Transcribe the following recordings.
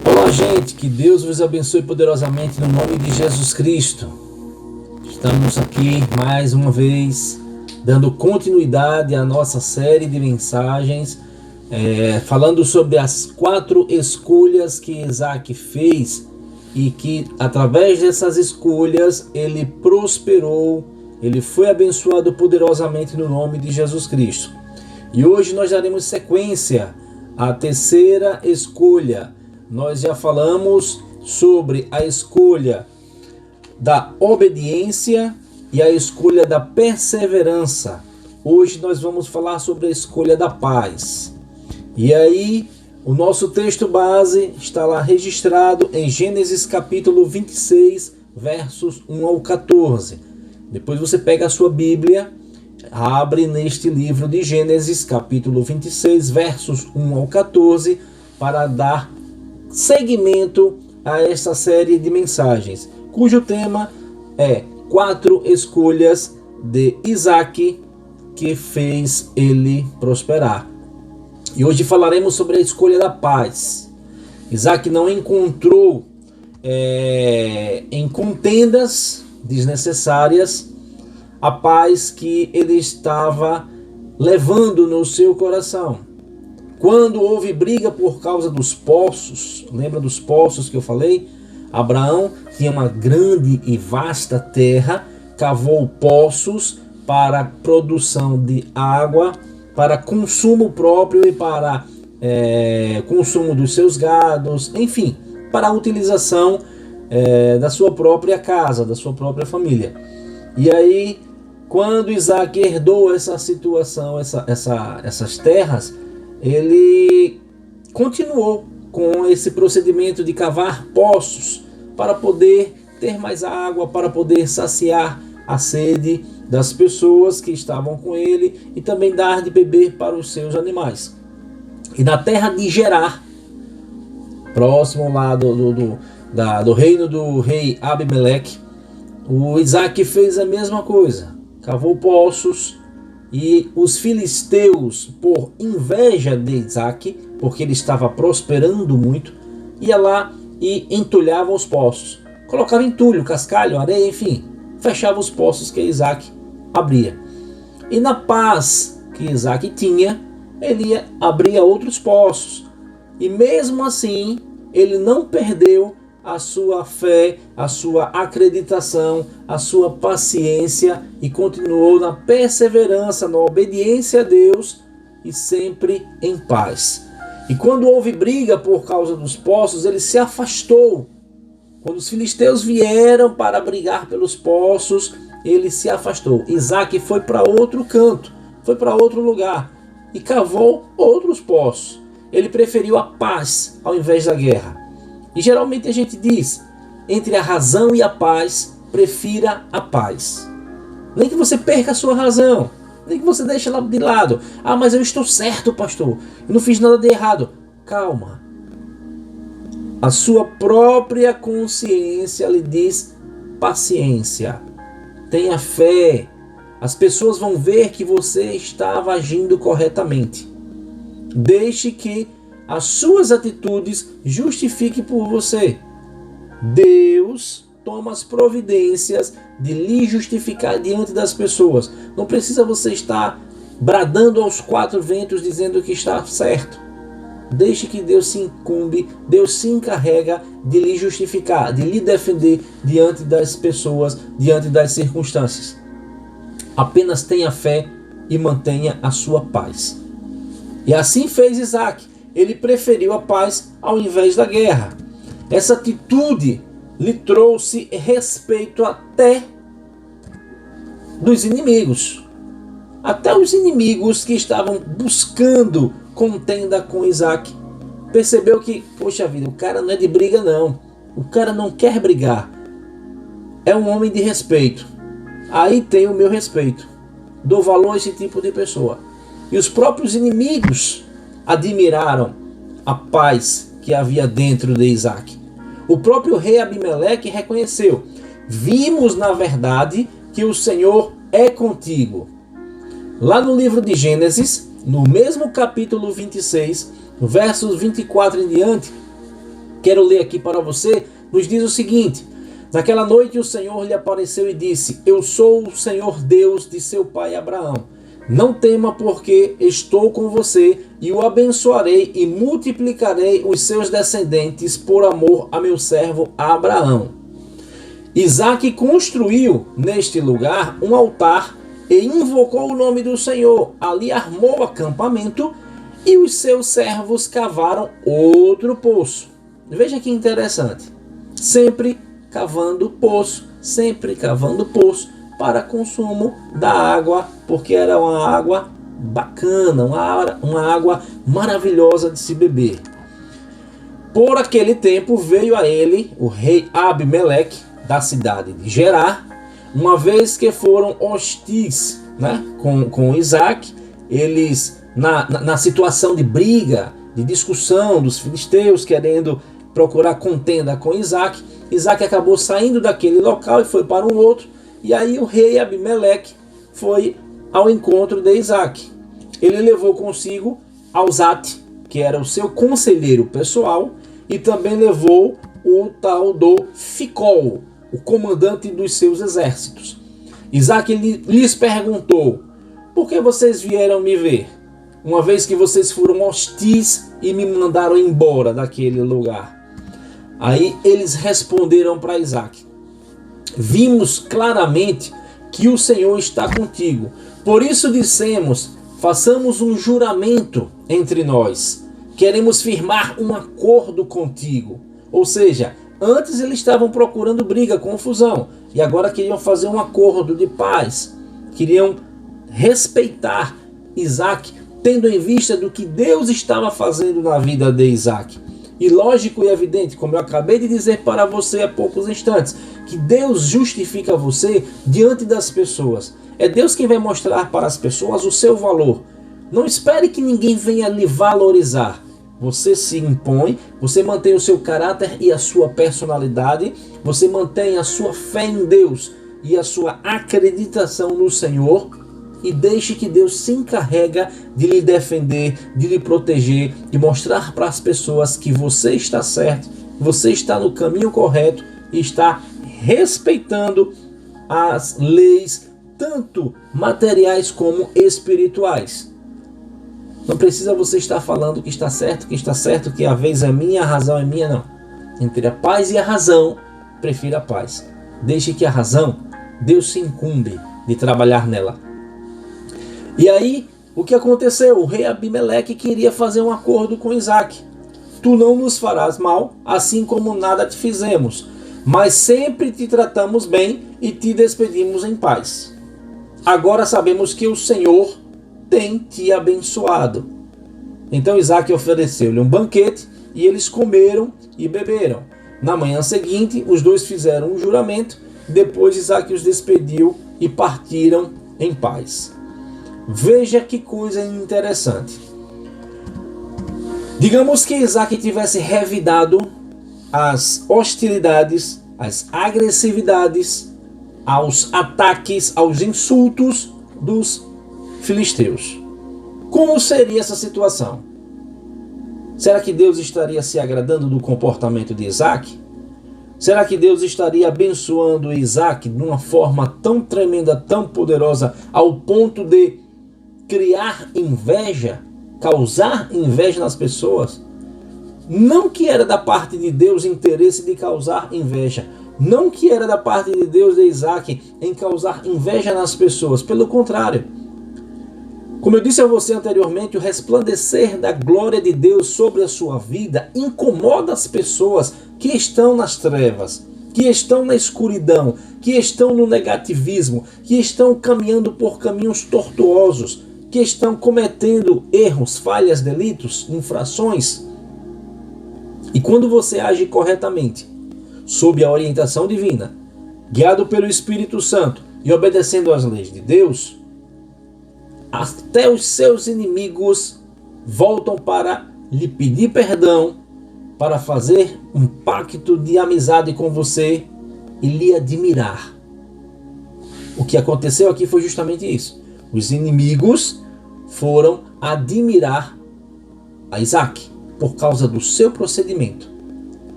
Olá, gente, que Deus vos abençoe poderosamente no nome de Jesus Cristo. Estamos aqui mais uma vez dando continuidade à nossa série de mensagens, falando sobre as 4 escolhas que Isaac fez e que através dessas escolhas ele prosperou, ele foi abençoado poderosamente no nome de Jesus Cristo. E hoje nós daremos sequência à terceira escolha. Nós já falamos sobre a escolha da obediência e a escolha da perseverança. Hoje nós vamos falar sobre a escolha da paz. E aí, o nosso texto base está lá registrado em Gênesis capítulo 26, versos 1 ao 14. Depois você pega a sua Bíblia, abre neste livro de Gênesis capítulo 26, versos 1 ao 14, para dar seguimento a esta série de mensagens, cujo tema é 4 escolhas de Isaac que fez ele prosperar. E hoje falaremos sobre a escolha da paz. Isaac não encontrou em contendas desnecessárias a paz que ele estava levando no seu coração. Quando houve briga por causa dos poços, lembra dos poços que eu falei? Abraão tinha uma grande e vasta terra, cavou poços para produção de água, para consumo próprio e para consumo dos seus gados, enfim, para a utilização da sua própria casa, da sua própria família. E aí, quando Isaac herdou essa situação, essas terras, ele continuou com esse procedimento de cavar poços para poder ter mais água, para poder saciar a sede das pessoas que estavam com ele e também dar de beber para os seus animais. E na terra de Gerar, próximo lá do reino do rei Abimeleque, o Isaac fez a mesma coisa, cavou poços. E os filisteus, por inveja de Isaac, porque ele estava prosperando muito, ia lá e entulhava os poços. Colocava entulho, cascalho, areia, enfim, fechava os poços que Isaac abria. E na paz que Isaac tinha, ele abria outros poços. E mesmo assim, ele não perdeu a sua fé, a sua acreditação, a sua paciência e continuou na perseverança, na obediência a Deus e sempre em paz. E quando houve briga por causa dos poços, ele se afastou. Quando os filisteus vieram para brigar pelos poços, ele se afastou. Isaac foi para outro canto, foi para outro lugar e cavou outros poços. Ele preferiu a paz ao invés da guerra. E geralmente a gente diz, entre a razão e a paz, prefira a paz. Nem que você perca a sua razão, nem que você deixe ela de lado. Ah, mas eu estou certo, pastor, eu não fiz nada de errado. Calma. A sua própria consciência lhe diz paciência. Tenha fé. As pessoas vão ver que você estava agindo corretamente. Deixe que as suas atitudes justifiquem por você. Deus toma as providências de lhe justificar diante das pessoas. Não precisa você estar bradando aos 4 ventos dizendo que está certo. Deixe que Deus se incumbe, Deus se encarrega de lhe justificar, de lhe defender diante das pessoas, diante das circunstâncias. Apenas tenha fé e mantenha a sua paz. E assim fez Isaac. Ele preferiu a paz ao invés da guerra. Essa atitude lhe trouxe respeito até dos inimigos. Até os inimigos que estavam buscando contenda com Isaac. Percebeu que, poxa vida, o cara não é de briga não. O cara não quer brigar. É um homem de respeito. Aí tem o meu respeito. Dou valor a esse tipo de pessoa. E os próprios inimigos admiraram a paz que havia dentro de Isaac. O próprio rei Abimeleque reconheceu: vimos na verdade que o Senhor é contigo. Lá no livro de Gênesis, no mesmo capítulo 26, No versos 24 em diante, quero ler aqui para você, nos diz o seguinte: naquela noite o Senhor lhe apareceu e disse: eu sou o Senhor Deus de seu pai Abraão. Não tema, porque estou com você e o abençoarei e multiplicarei os seus descendentes por amor a meu servo Abraão. Isaque construiu neste lugar um altar e invocou o nome do Senhor. Ali armou acampamento e os seus servos cavaram outro poço. Veja que interessante. Sempre cavando poço para consumo da água, porque era uma água bacana, uma água maravilhosa de se beber. Por aquele tempo veio a ele o rei Abimeleque da cidade de Gerar, uma vez que foram hostis, com Isaque. Eles na situação de briga, de discussão dos filisteus, querendo procurar contenda com Isaque. Isaque acabou saindo daquele local e foi para um outro. E aí o rei Abimeleque foi ao encontro de Isaque. Ele levou consigo Alzate, que era o seu conselheiro pessoal, e também levou o tal do Ficol, o comandante dos seus exércitos. Isaque lhes perguntou: por que vocês vieram me ver, uma vez que vocês foram hostis e me mandaram embora daquele lugar? Aí eles responderam para Isaque: vimos claramente que o Senhor está contigo. Por isso dissemos: façamos um juramento entre nós. Queremos firmar um acordo contigo. Ou seja, antes eles estavam procurando briga, confusão, e agora queriam fazer um acordo de paz. Queriam respeitar Isaque, tendo em vista do que Deus estava fazendo na vida de Isaque. E lógico e evidente, como eu acabei de dizer para você há poucos instantes, que Deus justifica você diante das pessoas. É Deus quem vai mostrar para as pessoas o seu valor. Não espere que ninguém venha lhe valorizar. Você se impõe, você mantém o seu caráter e a sua personalidade, você mantém a sua fé em Deus e a sua acreditação no Senhor, e deixe que Deus se encarrega de lhe defender, de lhe proteger, de mostrar para as pessoas que você está certo, você está no caminho correto e está respeitando as leis, tanto materiais como espirituais. Não precisa você estar falando que está certo, que a vez é minha, a razão é minha, não. Entre a paz e a razão, prefira a paz. Deixe que a razão, Deus se incumbe de trabalhar nela. E aí, o que aconteceu? O rei Abimeleque queria fazer um acordo com Isaque. Tu não nos farás mal, assim como nada te fizemos, mas sempre te tratamos bem e te despedimos em paz. Agora sabemos que o Senhor tem te abençoado. Então Isaque ofereceu-lhe um banquete e eles comeram e beberam. Na manhã seguinte, os dois fizeram um juramento. Depois Isaque os despediu e partiram em paz. Veja que coisa interessante. Digamos que Isaque tivesse revidado as hostilidades, as agressividades, aos ataques, aos insultos dos filisteus. Como seria essa situação? Será que Deus estaria se agradando do comportamento de Isaque? Será que Deus estaria abençoando Isaque de uma forma tão tremenda, tão poderosa, ao ponto de criar inveja, causar inveja nas pessoas? Não que era da parte de Deus interesse de causar inveja. Não que era da parte de Deus de Isaque em causar inveja nas pessoas. Pelo contrário. Como eu disse a você anteriormente, o resplandecer da glória de Deus sobre a sua vida incomoda as pessoas que estão nas trevas, que estão na escuridão, que estão no negativismo, que estão caminhando por caminhos tortuosos, que estão cometendo erros, falhas, delitos, infrações. E quando você age corretamente, sob a orientação divina, guiado pelo Espírito Santo e obedecendo às leis de Deus, até os seus inimigos voltam para lhe pedir perdão, para fazer um pacto de amizade com você e lhe admirar. O que aconteceu aqui foi justamente isso. Os inimigos foram admirar a Isaque. por causa do seu procedimento.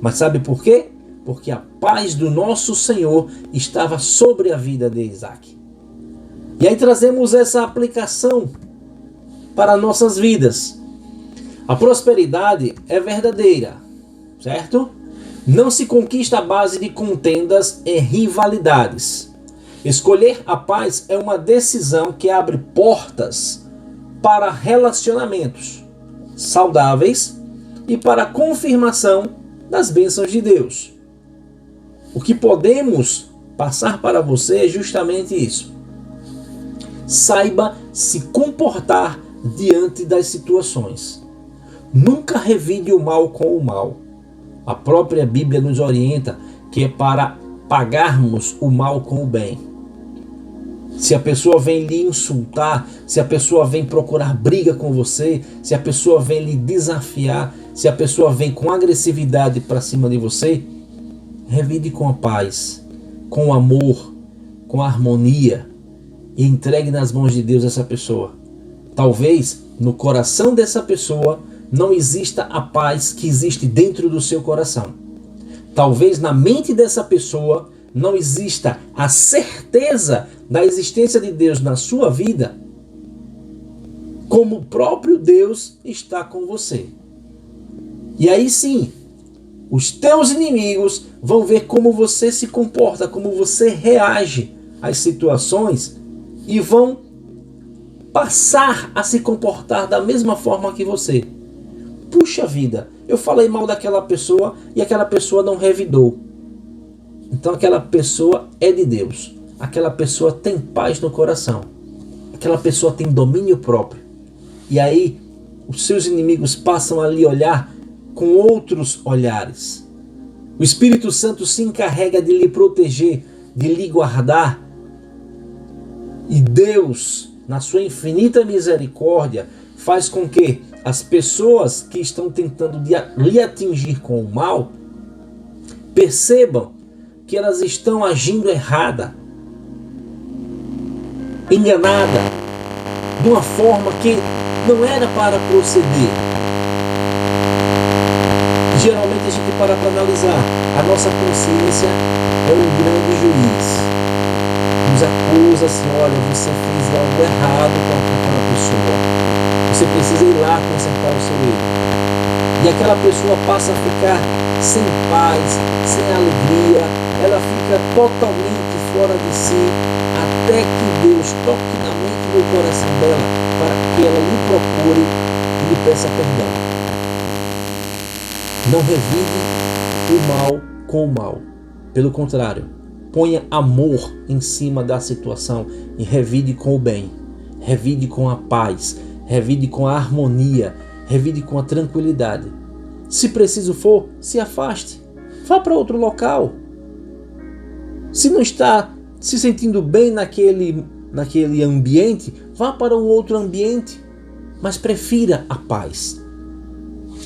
Mas sabe por quê? Porque a paz do nosso Senhor estava sobre a vida de Isaac. E aí trazemos essa aplicação para nossas vidas. A prosperidade é verdadeira, certo? Não se conquista à base de contendas e rivalidades. Escolher a paz é uma decisão que abre portas para relacionamentos saudáveis e para a confirmação das bênçãos de Deus. O que podemos passar para você é justamente isso. Saiba se comportar diante das situações. Nunca revide o mal com o mal. A própria Bíblia nos orienta que é para pagarmos o mal com o bem. Se a pessoa vem lhe insultar, se a pessoa vem procurar briga com você, se a pessoa vem lhe desafiar, se a pessoa vem com agressividade para cima de você, revide com a paz, com o amor, com a harmonia e entregue nas mãos de Deus essa pessoa. Talvez no coração dessa pessoa não exista a paz que existe dentro do seu coração. Talvez na mente dessa pessoa não exista a certeza da existência de Deus na sua vida, como o próprio Deus está com você. E aí sim, os teus inimigos vão ver como você se comporta, como você reage às situações e vão passar a se comportar da mesma forma que você. Puxa vida, eu falei mal daquela pessoa e aquela pessoa não revidou. Então aquela pessoa é de Deus. Aquela pessoa tem paz no coração. Aquela pessoa tem domínio próprio. E aí os seus inimigos passam a lhe olhar com outros olhares. O Espírito Santo se encarrega de lhe proteger, de lhe guardar. E Deus, na sua infinita misericórdia, faz com que as pessoas que estão tentando lhe atingir com o mal percebam que elas estão agindo errada, enganada, de uma forma que não era para proceder. Geralmente a gente para analisar. A nossa consciência é um grande juiz. Nos acusa assim, olha, você fez algo errado com aquela pessoa. Você precisa ir lá consertar o seu erro. E aquela pessoa passa a ficar sem paz, sem alegria. Ela fica totalmente fora de si, até que Deus toque na mente e no coração dela, para que ela lhe procure e lhe peça perdão. Não revide o mal com o mal. Pelo contrário, ponha amor em cima da situação e revide com o bem. Revide com a paz. Revide com a harmonia. Revide com a tranquilidade. Se preciso for, se afaste. Vá para outro local. Se não está se sentindo bem naquele ambiente, vá para um outro ambiente. Mas prefira a paz.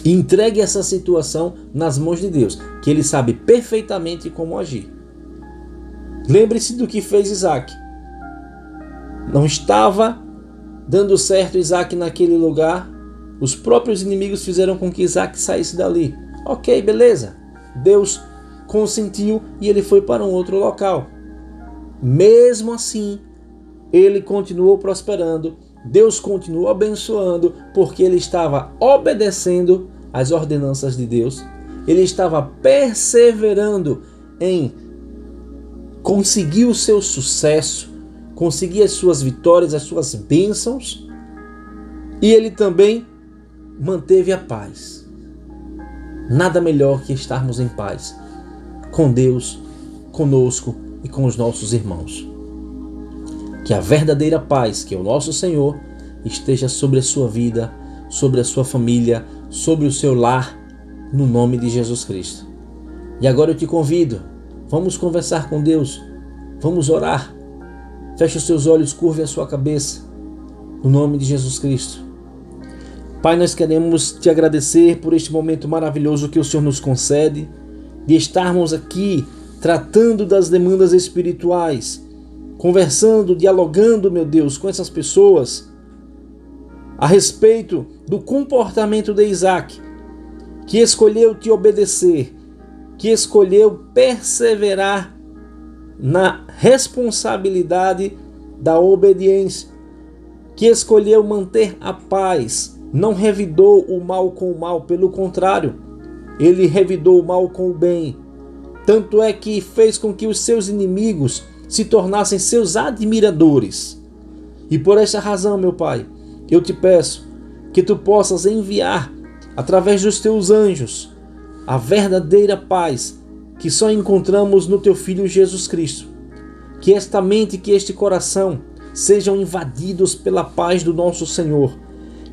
E entregue essa situação nas mãos de Deus, que Ele sabe perfeitamente como agir. Lembre-se do que fez Isaac. Não estava dando certo Isaac naquele lugar. Os próprios inimigos fizeram com que Isaac saísse dali. Ok, beleza. Deus consentiu e ele foi para um outro local. Mesmo assim, ele continuou prosperando. Deus continuou abençoando, porque ele estava obedecendo às ordenanças de Deus. Ele estava perseverando em conseguir o seu sucesso, conseguir as suas vitórias, as suas bênçãos. E ele também manteve a paz. Nada melhor que estarmos em paz com Deus, conosco e com os nossos irmãos. Que a verdadeira paz, que é o nosso Senhor, esteja sobre a sua vida, sobre a sua família, sobre o seu lar, no nome de Jesus Cristo. E agora eu te convido, vamos conversar com Deus, vamos orar. Feche os seus olhos, curve a sua cabeça, no nome de Jesus Cristo. Pai, nós queremos te agradecer por este momento maravilhoso que o Senhor nos concede, de estarmos aqui tratando das demandas espirituais, conversando, dialogando, meu Deus, com essas pessoas a respeito do comportamento de Isaac, que escolheu te obedecer, que escolheu perseverar na responsabilidade da obediência, que escolheu manter a paz, não revidou o mal com o mal, pelo contrário, ele revidou o mal com o bem. Tanto é que fez com que os seus inimigos se tornassem seus admiradores. E por esta razão, meu Pai, eu te peço que tu possas enviar, através dos teus anjos, a verdadeira paz que só encontramos no teu Filho Jesus Cristo. Que esta mente, que este coração sejam invadidos pela paz do nosso Senhor.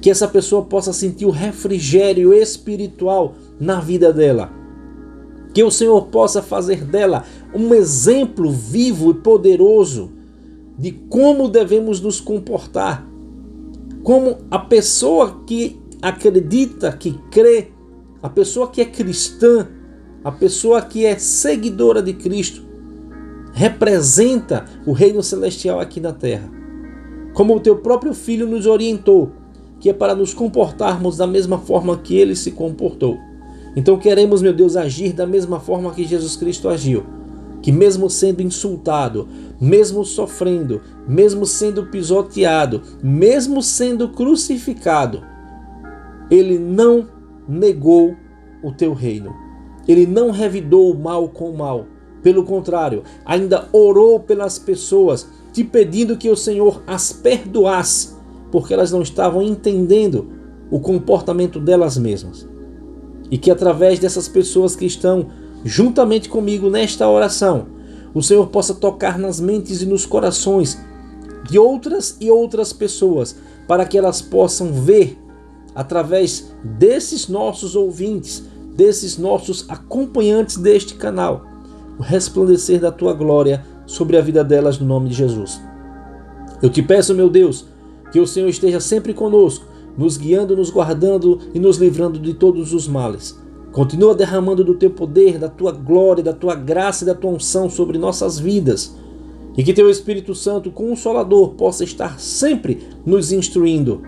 Que essa pessoa possa sentir o refrigério espiritual na vida dela. Que o Senhor possa fazer dela um exemplo vivo e poderoso de como devemos nos comportar. Como a pessoa que acredita, que crê, a pessoa que é cristã, a pessoa que é seguidora de Cristo, representa o reino celestial aqui na terra. Como o teu próprio Filho nos orientou, que é para nos comportarmos da mesma forma que ele se comportou. Então queremos, meu Deus, agir da mesma forma que Jesus Cristo agiu. Que mesmo sendo insultado, mesmo sofrendo, mesmo sendo pisoteado, mesmo sendo crucificado, ele não negou o teu reino. Ele não revidou o mal com o mal. Pelo contrário, ainda orou pelas pessoas, te pedindo que o Senhor as perdoasse, porque elas não estavam entendendo o comportamento delas mesmas. E que através dessas pessoas que estão juntamente comigo nesta oração, o Senhor possa tocar nas mentes e nos corações de outras e outras pessoas, para que elas possam ver, através desses nossos ouvintes, desses nossos acompanhantes deste canal, o resplandecer da tua glória sobre a vida delas, no nome de Jesus. Eu te peço, meu Deus, que o Senhor esteja sempre conosco, nos guiando, nos guardando e nos livrando de todos os males. Continua derramando do teu poder, da tua glória, da tua graça e da tua unção sobre nossas vidas. E que teu Espírito Santo, Consolador, possa estar sempre nos instruindo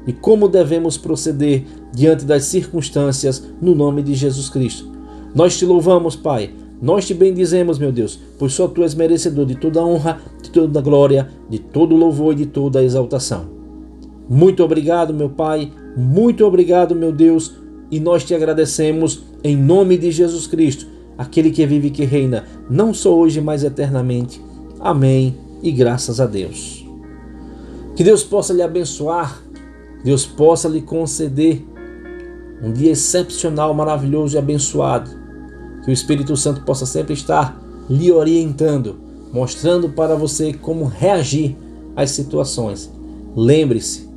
e como devemos proceder diante das circunstâncias, no nome de Jesus Cristo. Nós te louvamos, Pai. Nós te bendizemos, meu Deus, pois só tu és merecedor de toda a honra, de toda a glória, de todo o louvor e de toda a exaltação. Muito obrigado, meu Pai. Muito obrigado, meu Deus. E nós te agradecemos em nome de Jesus Cristo, aquele que vive e que reina, não só hoje, mas eternamente. Amém e graças a Deus. Que Deus possa lhe abençoar, Deus possa lhe conceder um dia excepcional, maravilhoso e abençoado. Que o Espírito Santo possa sempre estar lhe orientando, mostrando para você como reagir às situações. Lembre-se,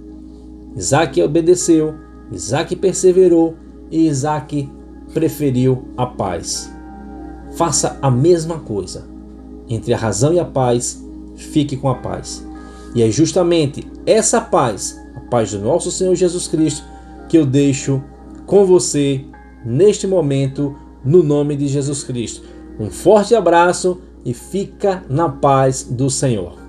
Isaac obedeceu, Isaac perseverou e Isaac preferiu a paz. Faça a mesma coisa. Entre a razão e a paz, fique com a paz. E é justamente essa paz, a paz do nosso Senhor Jesus Cristo, que eu deixo com você neste momento, no nome de Jesus Cristo. Um forte abraço e fica na paz do Senhor.